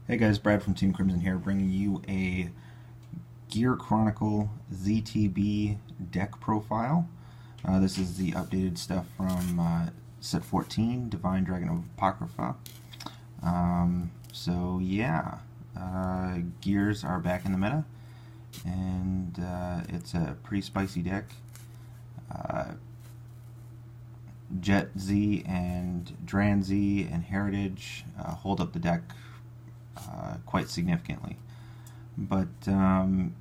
Hey guys, Brad from Team Crimson here, bringing you a Gear Chronicle ZTB deck profile. This is the updated stuff from set 14, Divine Dragon of Apocrypha. So yeah, gears are back in the meta, and it's a pretty spicy deck. Jet Z and Dran Z and Heritage hold up the deck quite significantly. But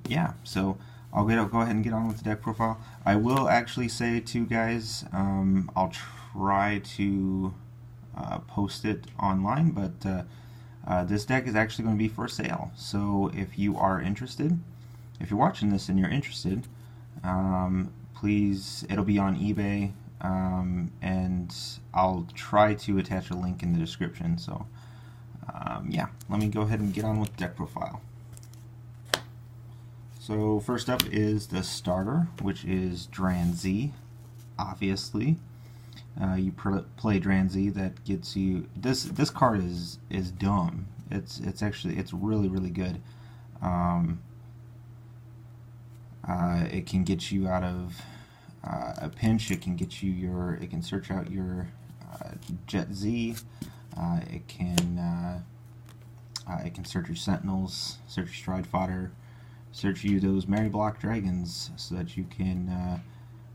yeah, so I'll go ahead and get on with the deck profile. I will actually say too, guys, I'll try to post it online, but this deck is actually going to be for sale. So if you are interested, if you're watching this and you're interested, please, it'll be on eBay, and I'll try to attach a link in the description. So yeah, let me go ahead and get on with the deck profile. So first up is the starter, which is Dran Z. Obviously, you play Dran Z, that gets you this card is dumb. It's really good. It can get you out of a pinch. It can get you it can search out your Jet Z. It can search your Sentinels, search your Stride Fodder, search you those Mary Block Dragons, so that you can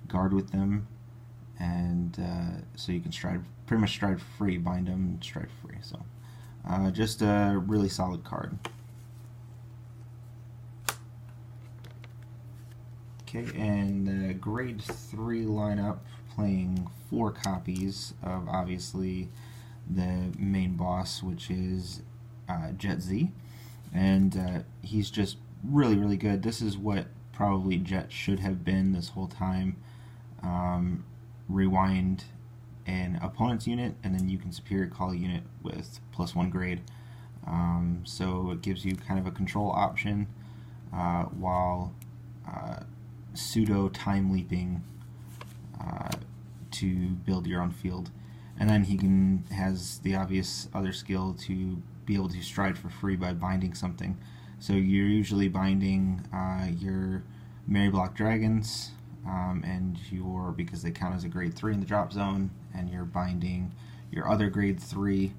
guard with them, and so you can pretty much stride free, bind them, stride free. So just a really solid card. Okay, and the grade 3 lineup, playing 4 copies of obviously the main boss, which is Jet Z, and he's just really good. This is what probably Jet should have been this whole time. Rewind an opponent's unit, and then you can superior call a unit with +1 grade. So it gives you kind of a control option while pseudo time leaping to build your own field. And then he has the obvious other skill to be able to stride for free by binding something. So you're usually binding your Mary Block Dragons, and because they count as a grade 3 in the drop zone, and you're binding your other grade 3,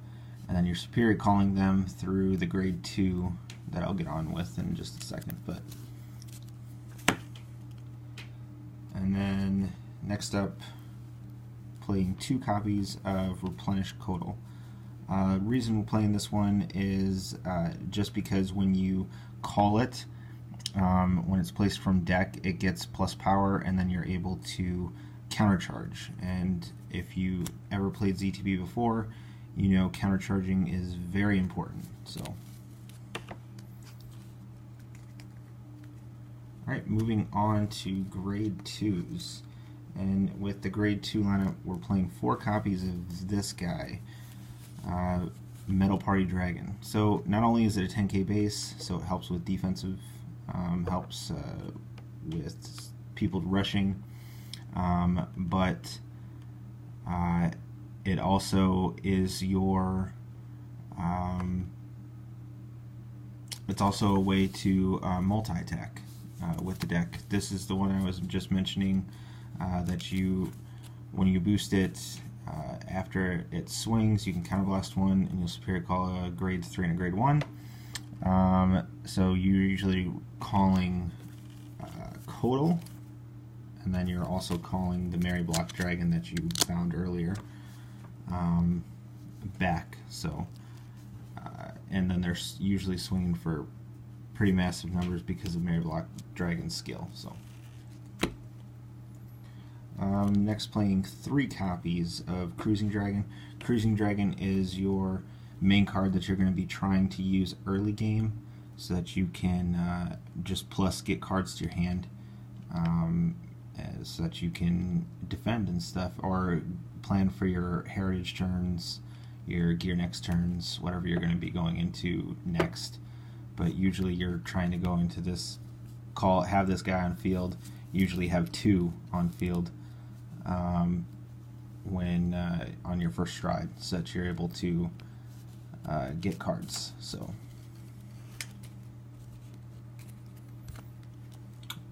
and then you're superior calling them through the grade 2 that I'll get on with in just a second. And then next up, playing 2 copies of Replenish Codal. Reason we're playing this one is just because when you call it, when it's placed from deck, it gets plus power, and then you're able to countercharge. And if you ever played ZTB before, you know countercharging is very important. So, alright, moving on to grade 2s. And with the grade 2 lineup, we're playing 4 copies of this guy, Metal Party Dragon. So not only is it a 10k base, so it helps with defensive, helps with people rushing, but it also is your it's also a way to multi-attack with the deck. This is the one I was just mentioning, that when you boost it, after it swings, you can counterblast one, and you'll superior call a grade 3 and a grade 1. So you're usually calling Codal, and then you're also calling the Mary Block Dragon that you found earlier back. So, and then they're usually swinging for pretty massive numbers because of Mary Block Dragon's skill. So. Next, playing 3 copies of Cruising Dragon. Cruising Dragon is your main card that you're going to be trying to use early game, so that you can just get cards to your hand, so that you can defend and stuff, or plan for your heritage turns, your gear next turns, whatever you're going to be going into next. But usually you're trying to go into this, have this guy on field, usually have 2 on field, when on your first stride, so that you're able to get cards. So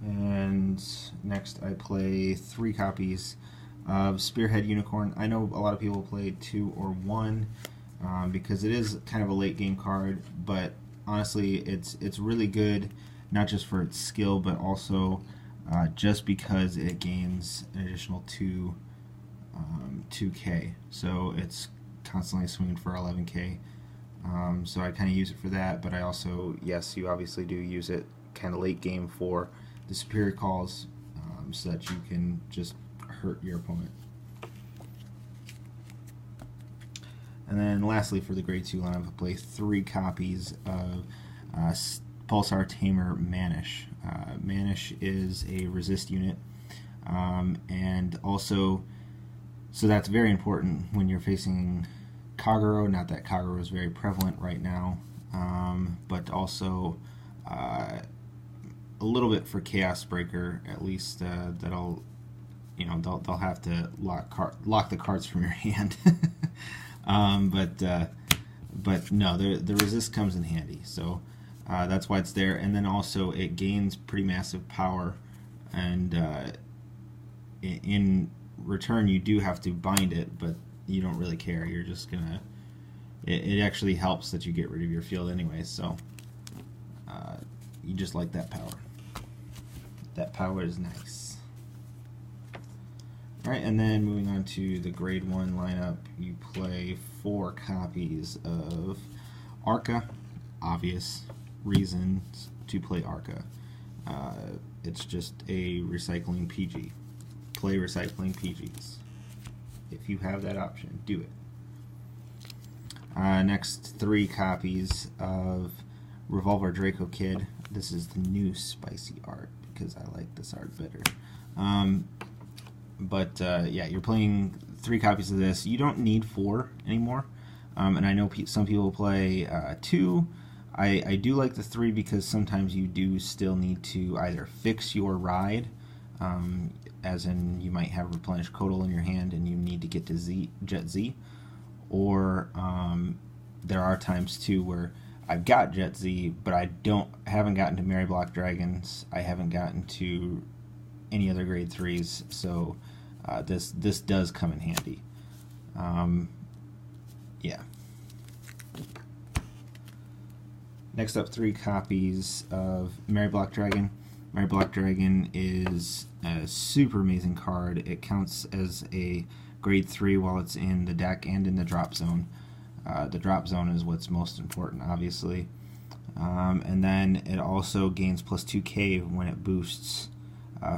And next I play 3 copies of Spearhead Unicorn. I know a lot of people play 2 or 1 because it is kind of a late game card, but honestly it's really good, not just for its skill, but also just because it gains an additional 2K. So it's constantly swinging for 11K. So I kind of use it for that, but I also, yes, you obviously do use it kind of late game for the superior calls, so that you can just hurt your opponent. And then lastly, for the grade 2 lineup, I play 3 copies of Pulsar Tamer Manish. Manish is a resist unit, and also, so that's very important when you're facing Kagero. Not that Kagero is very prevalent right now, but also a little bit for Chaos Breaker, at least. That'll, you know, they'll have to lock the cards from your hand. But no, the resist comes in handy, so that's why it's there. And then also it gains pretty massive power, and in return you do have to bind it, but you don't really care. You're just gonna. It actually helps that you get rid of your field anyway, so you just like that power. That power is nice. Alright, and then moving on to the grade 1 lineup, you play 4 copies of Arca. Obvious reasons to play Arca. It's just a recycling PG. Play recycling PGs. If you have that option, do it. Next, 3 copies of Revolver Draco Kid. This is the new spicy art because I like this art better. Yeah, you're playing 3 copies of this. You don't need 4 anymore, and I know some people play 2. I do like the 3 because sometimes you do still need to either fix your ride, as in you might have replenished Codal in your hand and you need to get to Jet Z, or there are times too where I've got Jet Z, but I haven't gotten to Mary Block Dragons. I haven't gotten to any other grade 3s, so this does come in handy. Yeah. Next up, 3 copies of Mary Block Dragon. Mary Block Dragon is a super amazing card. It counts as a grade 3 while it's in the deck and in the drop zone. The drop zone is what's most important, obviously. And then it also gains plus 2K when it boosts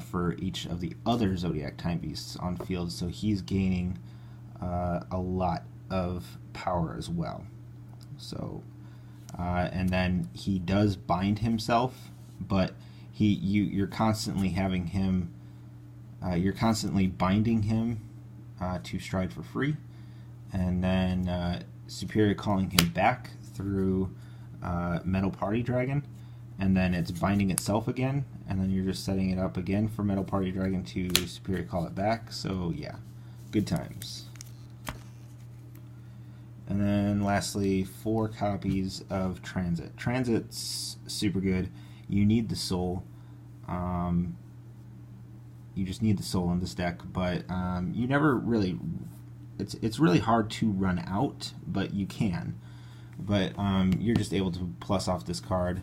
for each of the other Zodiac Time Beasts on field, so he's gaining a lot of power as well. So, and then he does bind himself, but you're constantly having him, you're constantly binding him to Stride for free, and then Superior calling him back through Metal Party Dragon, and then it's binding itself again, and then you're just setting it up again for Metal Party Dragon to Superior call it back. So yeah, good times. And then lastly, 4 copies of Transit. Transit's super good. You need the soul. You just need the soul in this deck, but you never really. It's really hard to run out, but you can. But you're just able to plus off this card,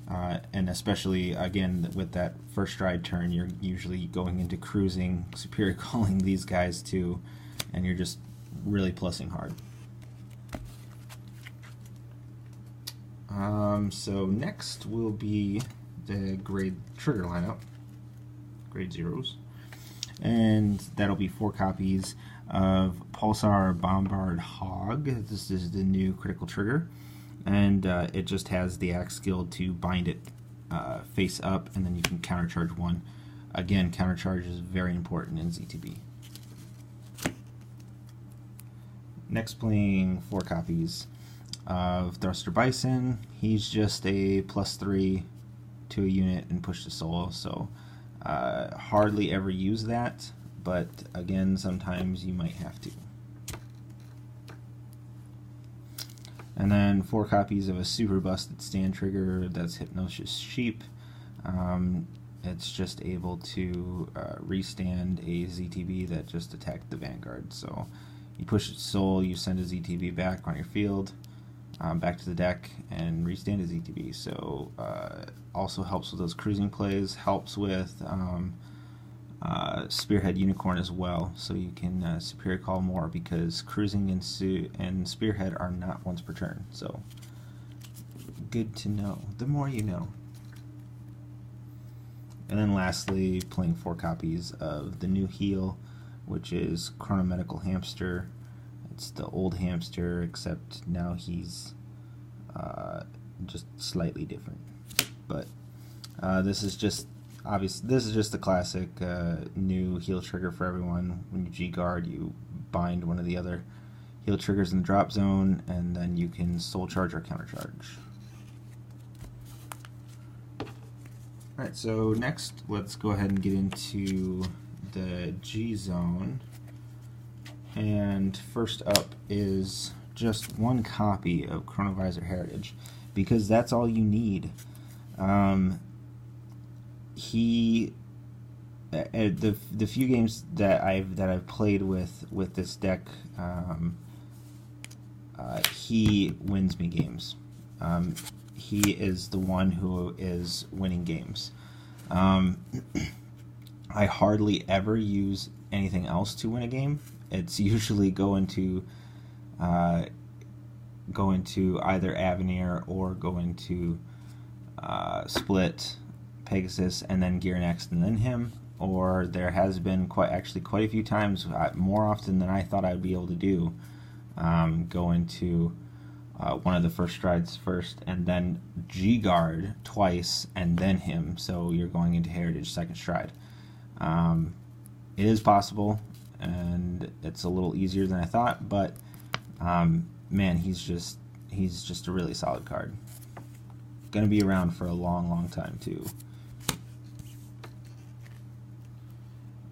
and especially again with that first stride turn, you're usually going into cruising, Superior calling these guys too, and you're just really plussing hard. So next will be the grade trigger lineup, grade 0s, and that'll be 4 copies of Pulsar Bombard Hog. This is the new critical trigger, and it just has the axe skill to bind it face up, and then you can countercharge 1. Again, countercharge is very important in ZTB. Next, playing 4 copies of Thruster Bison. He's just a +3 to a unit and push to soul, so hardly ever use that, but again, sometimes you might have to. And then 4 copies of a super busted stand trigger, that's Hypnosis Sheep. it's just able to restand a ZTB that just attacked the Vanguard. So you push its soul, you send a ZTB back on your field, back to the deck, and restand a ZTB. So also helps with those cruising plays, helps with Spearhead Unicorn as well, so you can Superior Call more, because cruising and Spearhead are not once per turn. So good to know. The more you know. And then lastly, playing 4 copies of the new heal, which is Chronomedical Hamster. It's the old hamster, except now he's just slightly different. But this is just this is just the classic new heal trigger for everyone. When you G-Guard, you bind one of the other heal triggers in the drop zone, and then you can soul charge or counter charge. Alright, so next let's go ahead and get into the G zone. And first up is just 1 copy of Chronovisor Heritage, because that's all you need. The few games that I've played with this deck, he wins me games. He is the one who is winning games. I hardly ever use anything else to win a game. It's usually go into either Avenir or go into Split, Pegasus, and then Gear next, and then him. Or there has been quite a few times, more often than I thought I'd be able to do, go into one of the first strides first, and then G-Guard twice, and then him. So you're going into Heritage second stride. It is possible, and it's a little easier than I thought, but man, he's just a really solid card. Gonna be around for a long time too.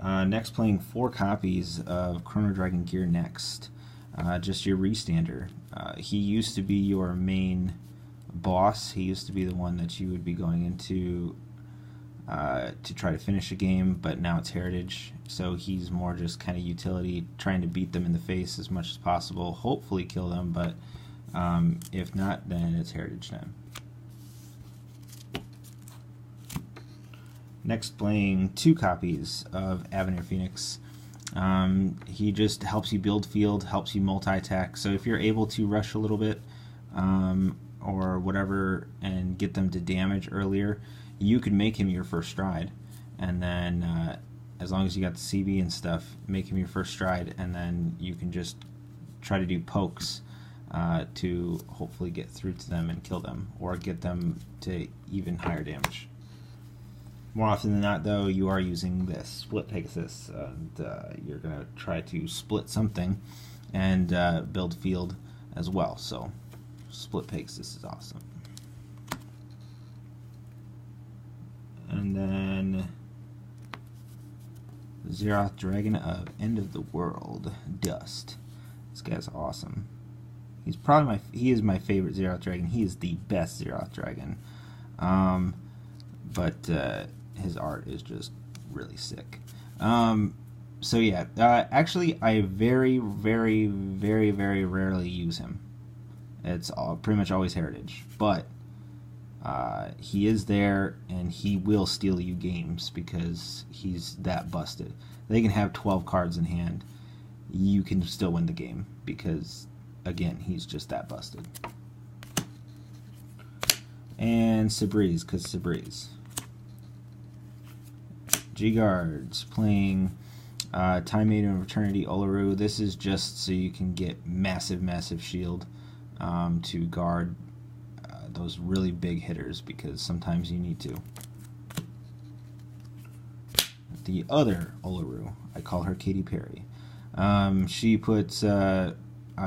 Next, playing 4 copies of Chrono Dragon Gear next. Just your restander. He used to be your main boss. He used to be the one that you would be going into to try to finish a game, but now it's Heritage, so he's more just kind of utility, trying to beat them in the face as much as possible, hopefully kill them, but if not, then it's Heritage time. Next, playing 2 copies of Avenir Phoenix. He just helps you build field, helps you multi-attack, so if you're able to rush a little bit or whatever and get them to damage earlier, you could make him your first stride, and then as long as you got the CB and stuff, make him your first stride, and then you can just try to do pokes to hopefully get through to them and kill them, or get them to even higher damage. More often than not, though, you are using this Split Pegasus, and you're going to try to split something and build field as well. So, Split Pegasus is awesome. And then Zeroth Dragon of End of the World, Dust. This guy's awesome. He is my favorite Zeroth Dragon. He is the best Zeroth Dragon. But his art is just really sick. So yeah, actually I very rarely use him. It's pretty much always Heritage, but he is there, and he will steal you games because he's that busted. They can have 12 cards in hand, you can still win the game because, again, he's just that busted. And Sabriz, because Sabriz. G-Guards, playing Time Maiden of Eternity Olaru. This is just so you can get massive shield to guard those really big hitters, because sometimes you need to. The other Olaru, I call her Katy Perry. She puts a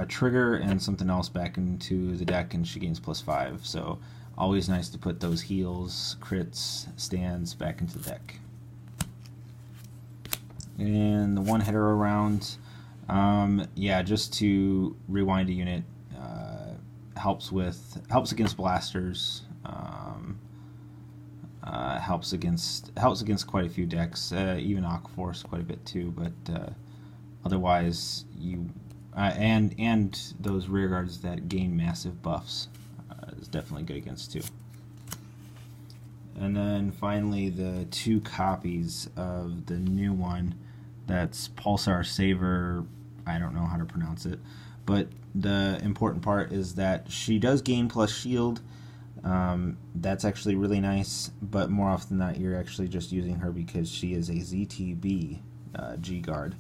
trigger and something else back into the deck, and she gains +5. So always nice to put those heals, crits, stands back into the deck. And the one hitter around, yeah, just to rewind a unit, helps against blasters, helps against quite a few decks, even Aquaforce quite a bit too. But otherwise, you and those rear guards that gain massive buffs is definitely good against too. And then finally, the 2 copies of the new one. That's Pulsar Saver. I don't know how to pronounce it, but the important part is that she does gain plus shield. That's actually really nice, but more often than not, you're actually just using her because she is a ZTB G guard,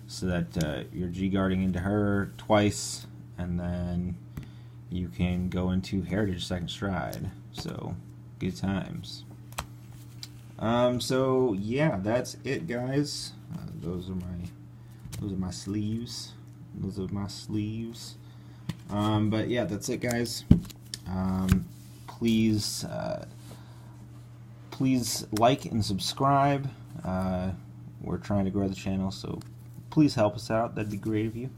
so that you're G guarding into her twice, and then you can go into Heritage second stride. So good times. So yeah, that's it, guys. Those are my sleeves. Those are my sleeves. But yeah, that's it, guys. Please like and subscribe. We're trying to grow the channel, so please help us out. That'd be great of you.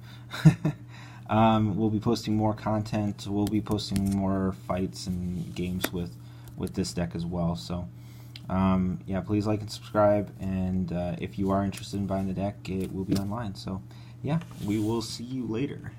We'll be posting more content. We'll be posting more fights and games with this deck as well. So yeah, please like and subscribe, and if you are interested in buying the deck, it will be online. So yeah, we will see you later.